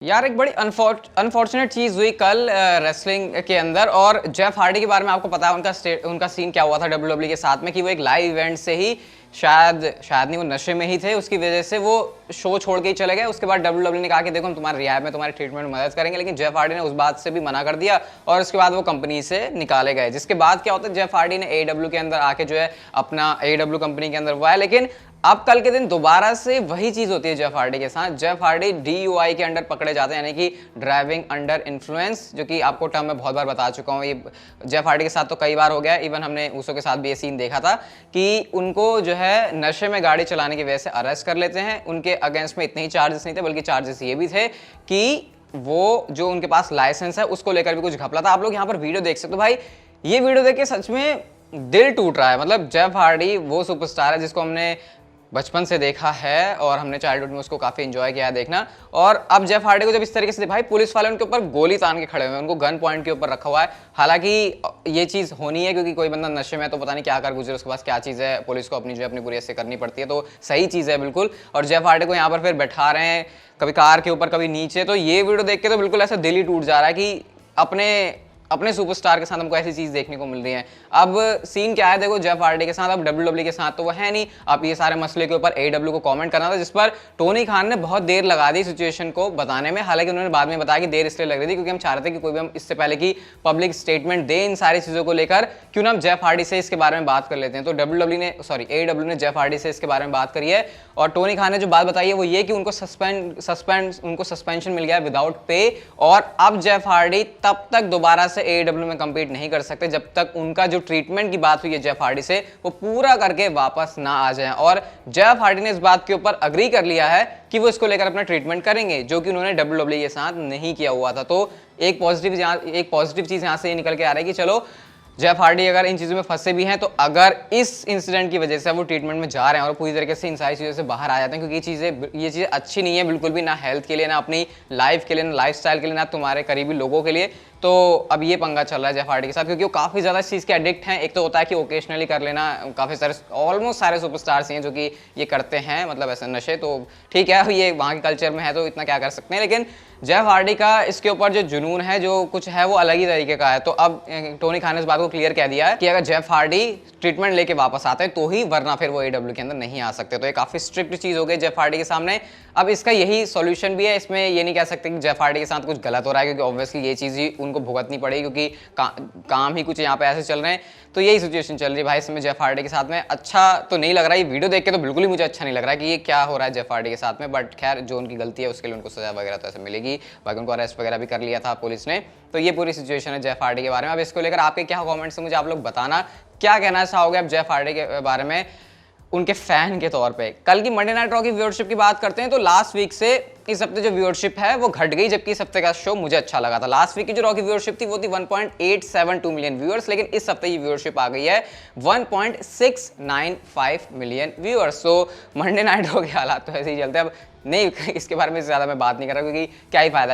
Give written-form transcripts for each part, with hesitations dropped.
यार एक बड़ी अनफॉर्चुनेट चीज़ हुई कल रेसलिंग के अंदर। और जेफ हार्डी के बारे में आपको पता है उनका सीन क्या हुआ था डब्ल्यूडब्ल्यू के साथ में, कि वो एक लाइव इवेंट से ही शायद नहीं, वो नशे में ही थे, उसकी वजह से वो शो छोड़ के ही चले गए। उसके बाद डब्ल्यूडब्ल्यू ने कहा कि देखो हम तुम्हारे रिहाब में तुम्हारे ट्रीटमेंट में मदद करेंगे, लेकिन जेफ हार्डी ने उस बात से भी मना कर दिया और उसके बाद वो कंपनी से निकाले गए। जिसके बाद क्या होता है, जेफ हार्डी ने एडब्ल्यू के अंदर आके जो है अपना एडब्ल्यू कंपनी के अंदर हुआ है, लेकिन अब कल के दिन दोबारा से वही चीज होती है जेफ हार्डी के साथ। जेफ हार्डी DUI के अंडर पकड़े जाते हैं, यानी कि ड्राइविंग अंडर इन्फ्लुएंस, जो कि आपको टर्म में बहुत बार बता चुका हूँ। ये जेफ हार्डी के साथ तो कई बार हो गया, इवन हमने उसो के साथ भी ये सीन देखा था कि उनको जो है नशे में गाड़ी चलाने की वजह से अरेस्ट कर लेते हैं। उनके अगेंस्ट में इतने ही चार्जेस नहीं थे, बल्कि चार्जेस ये भी थे कि वो जो उनके पास लाइसेंस है उसको लेकर भी कुछ घपला था। आप लोग यहाँ पर वीडियो देख सकते हो। भाई ये वीडियो देख के सच में दिल टूट रहा है। मतलब जेफ हार्डी वो सुपरस्टार है जिसको हमने बचपन से देखा है और हमने चाइल्डहुड में उसको काफी एंजॉय किया है देखना। और अब जेफ हार्डी को जब इस तरीके से भाई पुलिस वाले उनके ऊपर गोली तान के खड़े हुए हैं, उनको गन पॉइंट के ऊपर रखा हुआ है। हालांकि ये चीज होनी है क्योंकि कोई बंदा नशे में तो पता नहीं क्या कर गुजरे, उसके पास क्या चीज है, पुलिस को अपनी जो है अपनी पूरी ऐसे करनी पड़ती है, तो सही चीज है बिल्कुल। और जेफ हार्डी को यहाँ पर फिर बैठा रहे हैं, कभी कार के ऊपर कभी नीचे। तो ये वीडियो देख के तो बिल्कुल ऐसा दिल ही टूट जा रहा है कि अपने सुपरस्टार के साथ हमको ऐसी चीज देखने को मिल रही है। अब सीन क्या है देखो जेफ हार्डी के साथ, अब डब्ल्यूडब्ल्यू के साथ तो वो है नहीं। अब ये सारे मसले के ऊपर AEW को कमेंट करना था, जिस पर टोनी खान ने बहुत देर लगा दी सिचुएशन को बताने में। हालांकि उन्होंने बाद में बताया कि देर इसलिए लग रही थी क्योंकि हम चाह रहे थे कि कोई भी हम इससे पहले की पब्लिक स्टेटमेंट दे इन सारी चीजों को लेकर, क्यों ना हम जेफ हार्डी से इसके बारे में बात कर लेते हैं। तो AEW ने जेफ हार्डी से इसके बारे में बात करी है और टोनी खान ने जो बात बताई है वो ये कि उनको सस्पेंशन मिल गया विदाउट पे, और अब जेफ हार्डी तब तक दोबारा से AEW में कंपीट नहीं कर सकते जब तक उनका जो ट्रीटमेंट की बात हुई है जेफ हार्डी से वो पूरा करके वापस ना आ जाए। और जेफ हार्डी ने इस बात के ऊपर अग्री कर लिया है कि वो इसको लेकर अपना ट्रीटमेंट करेंगे, जो कि उन्होंने WWE के साथ नहीं किया हुआ था। तो एक पॉजिटिव चीज यहां से निकल के आ रही है कि चलो जेफ हार्डी अगर इन चीज़ों में फंसे भी हैं तो अगर इस इंसिडेंट की वजह से वो ट्रीटमेंट में जा रहे हैं और पूरी तरीके से इन सारी चीज़ों से बाहर आ जाते हैं, क्योंकि ये चीज़ें अच्छी नहीं है बिल्कुल भी, ना हेल्थ के लिए, ना अपनी लाइफ के लिए, ना लाइफस्टाइल के लिए, ना तुम्हारे करीबी लोगों के लिए। तो अब ये पंगा चल रहा है जेफ हार्डी के साथ, क्योंकि वो काफ़ी ज़्यादा इस चीज़ के एडिक्ट हैं। एक तो होता है कि ओकेशनली कर लेना, काफ़ी सारे ऑलमोस्ट सारे सुपरस्टार्स हैं जो कि ये करते हैं, मतलब ऐसे नशे, तो ठीक है ये वहाँ के कल्चर में है तो इतना क्या कर सकते हैं। लेकिन जेफ हार्डी का इसके ऊपर जो जुनून है, जो कुछ है, वो अलग ही तरीके का है। तो अब टोनी खान ने इस बात को क्लियर कह दिया है कि अगर जेफ हार्डी ट्रीटमेंट लेके वापस आते हैं तो ही, वरना फिर वो AEW के अंदर नहीं आ सकते। तो ये काफी स्ट्रिक्ट चीज हो गई जेफ हार्डी के सामने। अब इसका यही सॉल्यूशन भी है, इसमें ये नहीं कह सकते कि जेफ हार्डी के साथ कुछ गलत हो रहा है, क्योंकि ऑब्वियसली ये चीज ही उनको भुगतनी पड़ेगी, क्योंकि काम ही कुछ यहाँ पे ऐसे चल रहे हैं। तो यही सिचुएशन चल रही है भाई इसमें जेफ हार्डी के साथ में। अच्छा तो नहीं लग रहा है, ये वीडियो देख के तो बिल्कुल ही मुझे अच्छा नहीं लग रहा है कि ये क्या हो रहा है जेफ हार्डी के साथ में। बट खैर जो उनकी गलती है उसके लिए उनको सजा वगैरह तो ऐसे मिलेगी, बाकी उनको अरेस्ट वगैरह भी कर लिया था पुलिस ने। तो ये पूरी सिचुएशन है जेफ हार्डी के बारे में। अब इसको लेकर आपके क्या कमेंट्स हैं मुझे आप लोग बताना, क्या कहना चाहोगे आप जेफ हार्डी के बारे में उनके फैन के तौर पे। कल की मंडे नाइट रॉ की व्यूअरशिप की बात करते हैं तो लास्ट वीक से इस हफ्ते जो व्यूअरशिप है वो घट गई, जबकि इस हफ्ते का शो मुझे अच्छा लगा था। लास्ट वीक की जो रॉ की व्यूअरशिप थी वो थी 1.872 मिलियन व्यूअर्स, लेकिन इस हफ्ते की व्यूअरशिप आ गई है 1.695 मिलियन व्यूअर्स। तो मंडे नाइट रॉ के हालात तो ऐसे ही चलते हैं। अब नहीं इसके बारे में ज़्यादा मैं बात नहीं कर रहा, क्योंकि क्या ही फायदा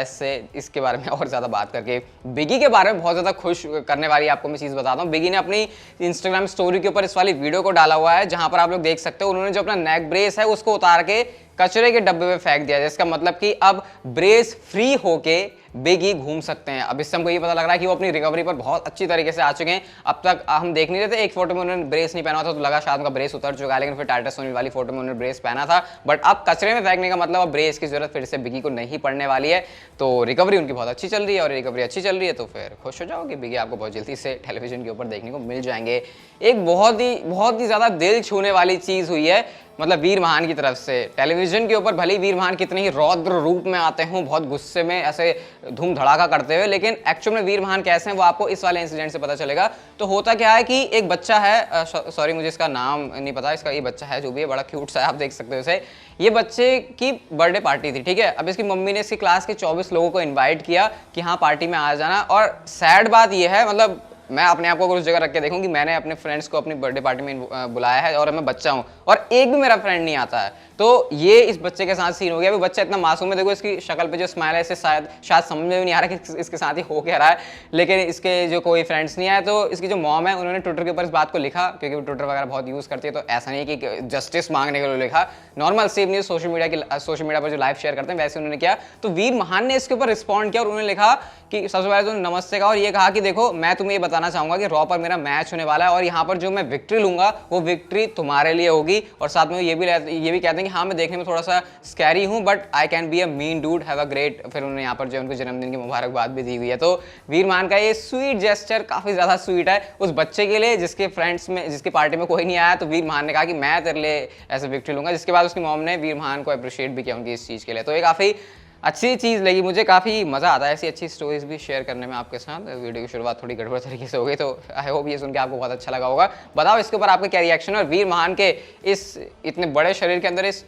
इसके बारे में और ज़्यादा बात करके। बिगी के बारे में बहुत ज़्यादा खुश करने वाली आपको मैं चीज़ बताता हूँ। बिगी ने अपनी इंस्टाग्राम स्टोरी के ऊपर इस वाली वीडियो को डाला हुआ है, जहाँ पर आप लोग देख सकते हो उन्होंने जो अपना नेक ब्रेस है उसको उतार के कचरे के डब्बे में फेंक दिया, जिसका मतलब कि अब ब्रेस फ्री होके बिगी घूम सकते हैं। अब इससे हमको ये पता लग रहा है कि वो अपनी रिकवरी पर बहुत अच्छी तरीके से आ चुके हैं। अब तक हम देख नहीं रहे थे, एक फोटो में उन्होंने ब्रेस नहीं पहना था तो लगा शायद उनका ब्रेस उतर चुका है, लेकिन फिर टाइटस सोनी वाली फोटो में उन्होंने ब्रेस पहना था। बट अब कचरे में फेंकने का मतलब अब ब्रेस की जरूरत फिर से बिगी को नहीं पड़ने वाली है। तो रिकवरी उनकी बहुत अच्छी चल रही है, और रिकवरी अच्छी चल रही है तो फिर खुश हो जाओगे, बिगी आपको बहुत जल्दी से टेलीविजन के ऊपर देखने को मिल जाएंगे। एक बहुत ही ज़्यादा दिल छूने वाली चीज़ हुई है, मतलब वीर महान की तरफ से। टेलीविजन के ऊपर भले ही वीर महान कितने ही रौद्र रूप में आते हों, बहुत गुस्से में ऐसे धूम धड़ाका करते हुए, लेकिन एक्चुअल में वीर महान कैसे हैं वो आपको इस वाले इंसिडेंट से पता चलेगा। तो होता क्या है कि एक बच्चा है, सॉरी मुझे इसका नाम नहीं पता, इसका ये बच्चा है जो भी है, बड़ा क्यूट सा है, आप देख सकते हो इसे। ये बच्चे की बर्थडे पार्टी थी, ठीक है। अब इसकी मम्मी ने इसकी क्लास के 24 लोगों को इन्वाइट किया कि हाँ पार्टी में आ जाना। और सैड बात ये है, मतलब मैं अपने आप को उस जगह रख के देखूं कि मैंने अपने फ्रेंड्स को अपनी बर्थडे पार्टी में बुलाया है और मैं बच्चा हूं और एक भी मेरा फ्रेंड नहीं आता है। तो ये इस बच्चे के साथ सीन हो गया। अभी बच्चा इतना मासूम है, देखो इसकी शक्ल पे जो स्माइल है, इसे शायद समझ में भी नहीं आ रहा कि इसके साथ ही हो क्या रहा है, लेकिन इसके जो कोई फ्रेंड्स नहीं आए, तो इसकी जो मॉम है उन्होंने ट्विटर के ऊपर इस बात को लिखा, क्योंकि वो ट्विटर वगैरह बहुत यूज़ करती है, तो ऐसा नहीं है कि जस्टिस मांगने के लिए लिखा, normal same news social media पर जो लाइव शेयर करते हैं वैसे उन्होंने किया। तो वीर महान ने इसके ऊपर रिस्पॉन्ड किया और उन्होंने लिखा कि सबसे पहले तो नमस्ते का, और ये कहा कि देखो मैं तुम्हें ये बताना चाहूंगा कि रॉ पर मेरा मैच होने वाला है और यहाँ पर जो मैं विक्ट्री लूंगा वो विक्ट्री तुम्हारे लिए होगी, और साथ में ये भी कहते हैं कि हाँ मैं देखने में थोड़ा सा स्कैरी हूँ but I can be a mean dude, have a great, फिर उन्होंने यहाँ पर जो उनको जन्मदिन की मुबारकबाद भी दी हुई है। तो वीर महान का ये स्वीट जेस्चर काफी ज्यादा स्वीट है उस बच्चे के लिए जिसके फ्रेंड्स में, जिसकी पार्टी में कोई नहीं आया, तो वीर महान ने कहा कि मैं तेरे लिए ऐसे विक्ट्री लूंगा, जिसके बाद उसकी मॉम ने वीर महान को अप्रिशिएट भी किया उनकी इस चीज़ के लिए। तो ये काफ़ी अच्छी चीज़ लगी मुझे, काफ़ी मज़ा आता है ऐसी अच्छी स्टोरीज भी शेयर करने में आपके साथ। वीडियो की शुरुआत थोड़ी गड़बड़ तरीके से हो गई, तो आई होप ये सुन के आपको बहुत अच्छा लगा होगा। बताओ इसके ऊपर आपका क्या रिएक्शन है, और वीर महान के इस इतने बड़े शरीर के अंदर इस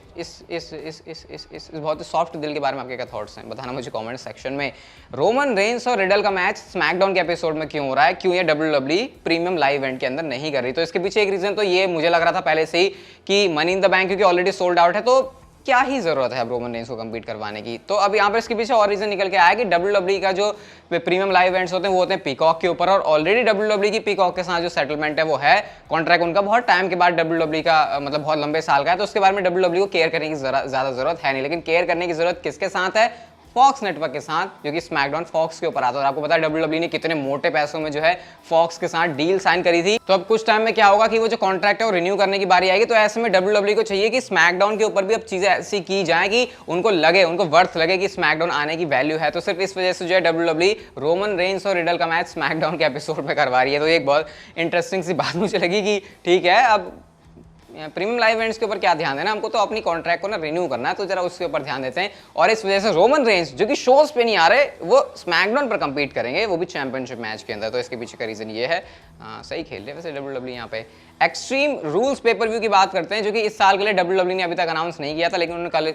बहुत सॉफ्ट दिल के बारे में आपके क्या थॉट्स हैं, बताना मुझे कमेंट सेक्शन में। रोमन रेंस और रिडल का मैच स्मैकडाउन के एपिसोड में क्यों हो रहा है, क्यों ये WWE प्रीमियम लाइव इवेंट के अंदर नहीं कर रही, तो इसके पीछे एक रीज़न तो ये मुझे लग रहा था पहले से ही कि मनी इन द बैंक क्योंकि ऑलरेडी सोल्ड आउट है, तो क्या ही जरूरत है अब रोमन रेंस को कम्पीट करवाने की। तो अब यहाँ पर इसके पीछे और रीजन निकल के आया कि WWE का जो प्रीमियम लाइव इवेंट्स होते हैं वो होते हैं पीकॉक के ऊपर, और ऑलरेडी WWE की पीकॉक के साथ जो सेटलमेंट है वो है, कॉन्ट्रैक्ट उनका बहुत टाइम के बाद WWE का मतलब बहुत लंबे साल का है, तो उसके बारे में WWE को केयर करने की ज्यादा जरूरत है नहीं। लेकिन केयर करने की जरूरत किसके साथ है, फॉक्स नेटवर्क के साथ, क्योंकि स्मैकडाउन फॉक्स के ऊपर आता है। और आपको पता है WWE ने कितने मोटे पैसों में जो है फॉक्स के साथ डील साइन करी थी। तो अब कुछ टाइम में क्या होगा कि वो जो कॉन्ट्रैक्ट है वो रिन्यू करने की बारी आएगी, तो ऐसे में WWE को चाहिए कि स्मैकडाउन के ऊपर भी अब चीजें ऐसी की जाए कि उनको लगे, उनको वर्थ लगे कि स्मैकडाउन आने की वैल्यू है। तो सिर्फ इस वजह से जो है WWE रोमन रेंस और रिडल का मैच स्मैकडाउन के एपिसोड में करवा रही है। तो एक बहुत इंटरेस्टिंग सी बात मुझे लगी कि ठीक है, अब प्रीमियम लाइव इवेंट्स के ऊपर क्या ध्यान देना, हमको तो अपनी कॉन्ट्रैक्ट को ना रिन्यू करना है, तो जरा उसके ऊपर ध्यान देते हैं। और इस वजह से रोमन रेंस जो कि शोज पे नहीं आ रहे, वो स्मैकडाउन पर कम्पीट करेंगे, वो भी चैंपियनशिप मैच के अंदर। तो इसके पीछे का रीजन ये है, सही खेल रहे वैसे WWE यहाँ पे। एक्सट्रीम रूल्स पेपर व्यू की बात करते हैं, जो कि इस साल के लिए WWE ने अभी तक अनाउंस नहीं किया था, लेकिन उन्होंने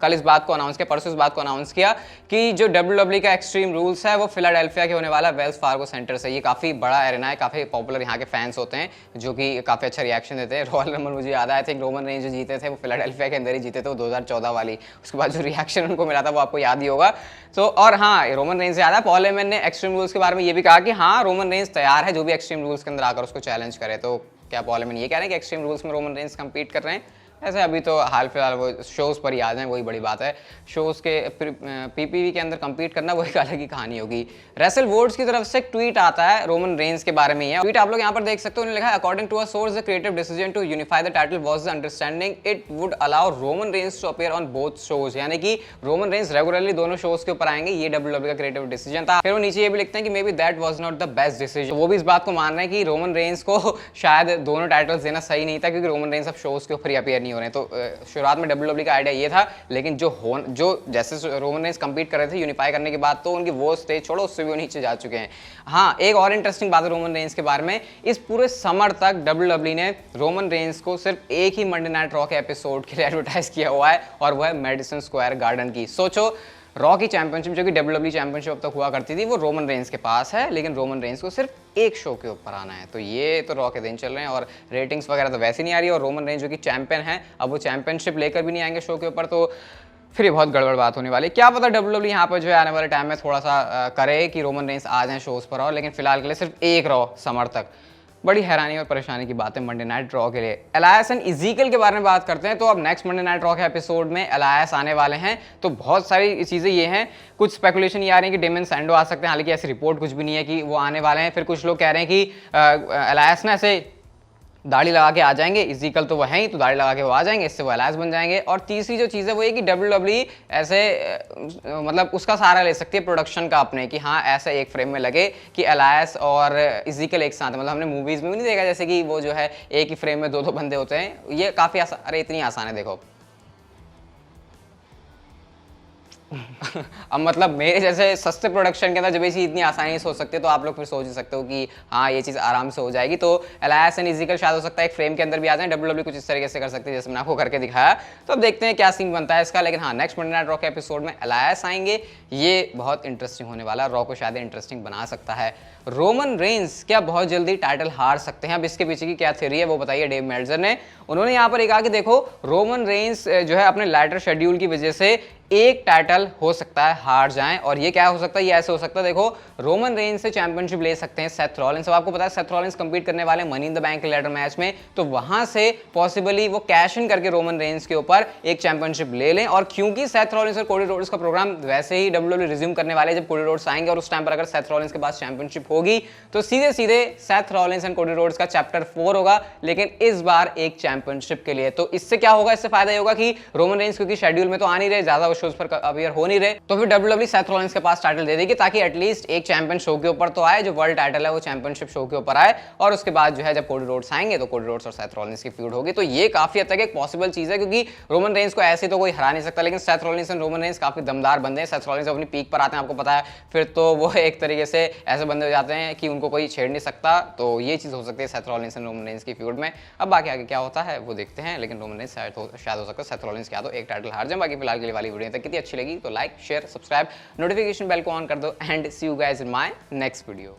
कल इस बात को अनाउंस किया, परसों इस बात को अनाउंस किया कि जो WWE का एक्सट्रीम रूल्स है वो फिलाडेल्फिया के होने वाला वेल्स फार्गो सेंटर से। ये काफ़ी बड़ा एरिना है, काफ़ी पॉपुलर यहाँ के फैंस होते हैं जो कि काफ़ी अच्छा रिएक्शन देते हैं। रॉयल रंबल मुझे याद आया था, रोमन रेंस जो जीते थे वो फिलाडेल्फिया के अंदर ही जीते थे, वो 2014 वाली, उसके बाद जो रिएक्शन उनको मिला था वो आपको याद ही होगा। तो और हाँ, रोमन रेंस से याद है, पॉल हेमन ने एक्सट्रीम रूल्स के बारे में ये भी कहा कि हाँ रोमन रेंस तैयार है जो भी एक्सट्रीम रूल्स के अंदर आकर उसको चैलेंज करे। तो क्या पॉल हेमन ये कह रहे हैं कि एक्सट्रीम रूल्स में रोमन रेंस कम्पीट कर रहे हैं? ऐसे अभी तो हाल फिलहाल वो शोज़ पर ही आ जाएं, वही बड़ी बात है। शोज़ के पीपीवी के अंदर कम्पीट करना वो एक अलग ही कहानी होगी। रेसल वोर्ड्स की तरफ से एक ट्वीट आता है रोमन रेंस के बारे में ही है। ट्वीट आप लोग यहाँ पर देख सकते हो, उन्होंने लिखा है according to a source the creative decision to unify the title was the understanding it would allow Roman Reigns to appear on both shows, यानी कि रोमन रेंस रेगुलरली दोनों शोज के ऊपर आएंगे, ये WWE का क्रिएटिव डिसीजन था। फिर वो नीचे ये भी लिखते हैं कि may be that was not the best decision. वो भी इस बात को मान रहे हैं कि रोमन रेंस को शायद दोनों टाइटल्स देना सही नहीं था, क्योंकि रोमन रेंस अब शोज के ऊपर ही अपीयर नहीं हो रहे। तो शुरुआत में WWE का आइडिया ये था, लेकिन जो जैसे रोमन रेंस कंपीट कर रहे थे यूनिफाई करने के बाद, तो उनकी वो स्टेज छोड़ो, उससे भी वो नीचे जा चुके हैं। हाँ, एक और इंटरेस्टिंग बात है रोमन रेंस के बारे में, इस पूरे समर तक WWE ने रोमन रेंस को सिर्फ एक ही मंडे नाइट रॉ के एपिसोड के लिए एडवर्टाइज किया हुआ है, और वो है मेडिसन स्क्वायर गार्डन की। सोचो, रॉ की चैंपियनशिप जो कि WWE चैंपियनशिप अब तक हुआ करती थी वो रोमन रेंस के पास है, लेकिन रोमन रेंस को सिर्फ एक शो के ऊपर आना है। तो ये तो रॉ के दिन चल रहे हैं, और रेटिंग्स वगैरह तो वैसे नहीं आ रही, और रोमन रेंस जो कि चैंपियन है अब वो चैंपियनशिप लेकर भी नहीं आएंगे शो के ऊपर, तो फिर ये बहुत गड़बड़ बात होने वाली। क्या पता WWE यहाँ पर जो है आने वाले टाइम में थोड़ा सा करे कि रोमन रेंस आ जाए शोज पर, और लेकिन फिलहाल के लिए सिर्फ एक रॉ समर तक। बड़ी हैरानी और परेशानी की बात है मंडे नाइट रॉ के लिए। एलायस एंड इज़ीकियल के बारे में बात करते हैं, तो अब नेक्स्ट मंडे नाइट रॉ के एपिसोड में एलायस आने वाले हैं। तो बहुत सारी चीज़ें ये हैं, कुछ स्पेकुलेशन ये आ रही है कि डेमन सैंडो आ सकते हैं, हालांकि ऐसी रिपोर्ट कुछ भी नहीं है कि वो आने वाले हैं। फिर कुछ लोग कह रहे हैं कि एलायस ना ऐसे दाढ़ी लगा के आ जाएंगे, इज़ीकियल तो वो है ही, तो दाढ़ी लगा के वो आ जाएंगे, इससे वो एलायस बन जाएंगे। और तीसरी जो चीज़ है वो ये कि WWE ऐसे मतलब उसका सहारा ले सकती है प्रोडक्शन का अपने, कि हाँ ऐसा एक फ्रेम में लगे कि एलायस और इज़ीकियल एक साथ, मतलब हमने मूवीज़ में भी नहीं देखा जैसे कि वो जो है एक ही फ्रेम में दो बंदे होते हैं। ये काफ़ी आसान, अरे इतनी आसान है देखो अब मतलब मेरे जैसे सस्ते प्रोडक्शन के अंदर जब ये चीज़ इतनी आसानी से हो सकती है तो आप लोग फिर सोच ही सकते हो कि हाँ ये चीज़ आराम से हो जाएगी। तो एलायस एंड इज़िकल शायद हो सकता है एक फ्रेम के अंदर भी आ जाए, डब्ल्यूडब्ल्यू कुछ इस तरीके से कर सकती है जैसे मैंने आपको करके दिखाया। तो अब देखते हैं क्या सीन बनता है इसका। लेकिन हाँ, नेक्स्ट मंडे नाइट रॉ के एपिसोड में एलायस आएंगे, ये बहुत इंटरेस्टिंग होने वाला है, रॉ को शायद इंटरेस्टिंग बना सकता है। रोमन रेंस क्या बहुत जल्दी टाइटल हार सकते हैं? अब इसके पीछे की क्या थ्योरी है वो बताइए डेव मेल्जर ने। उन्होंने यहाँ पर एक कहा कि देखो रोमन रेंस जो है अपने लाइटर शेड्यूल की वजह से एक टाइटल हो सकता है हार जाएं, और ये क्या हो सकता है, ये ऐसे हो सकता है देखो रोमन रेंस से चैंपियनशिप ले सकते हैं सेथ रॉलिंस। अब आपको पता है सेथ रॉलिंस कंपीट करने वाले money in the bank ladder match में, तो वहां से पॉसिबली वो कैश इन करके रोमन रेंस के ऊपर एक चैंपियनशिप ले लें। और क्योंकि सेथ रॉलिंस और कोडी रोड्स का प्रोग्राम वैसे ही डब्ल्यूडब्ल्यू रिज्यूम करने वाले जब कोडी रोड्स आएंगे, और उस टाइम पर अगर सेथ रॉलिंस के पास चैंपियनशिप होगी तो सीधे सीधे Seth Rollins and Cody Rhodes का चैप्टर 4 होगा, लेकिन इस बार एक चैंपियनशिप के लिए। तो इससे क्या होगा, इससे फायदा ये होगा कि रोमन रेंस क्योंकि शेड्यूल में तो आ नहीं रहे, ज्यादा शोज पर अपियर हो नहीं रहे, तो फिर डब्ल्यूडब्ल्यू सेथ रॉलिंस के पास टाइटल दे देगी ताकि एटलीस्ट एक चैंपियन शो के ऊपर तो आए, जो वर्ल्ड टाइटल है वो चैंपियनशिप शो के ऊपर आए। और उसके बाद जो है जब कोडी रोड्स आएंगे तो कोडी रोड्स और सेथ रॉलिंस की फ्यूड होगी। तो ये काफी हद तक एक पॉसिबल चीज है, क्योंकि रोमन रेंस को ऐसे तो कोई हरा नहीं सकता, लेकिन Seth Rollins and Roman Reigns काफी दमदार बंदे हैं। सेथ रॉलिंस अपनी पीक पर आते हैं, आपको पता है, फिर तो वो एक तरीके से ऐसे बंदे हो जाते हैं कि उनको कोई छेड़ नहीं सकता। तो ये चीज हो सकती है Seth Rollins and Roman Reigns की फ्यूड में। अब बाकी आगे क्या होता है वो देखते हैं, लेकिन रोमन रेंस शायद हो सकता है सेथ रॉलिंस क्या तो एक टाइटल हार जाए। बाकी फिलहाल के लिए वाली वीडियो तक कितनी अच्छी लगी तो like share subscribe, notification bell को ऑन कर दो, and see you guys in my next video.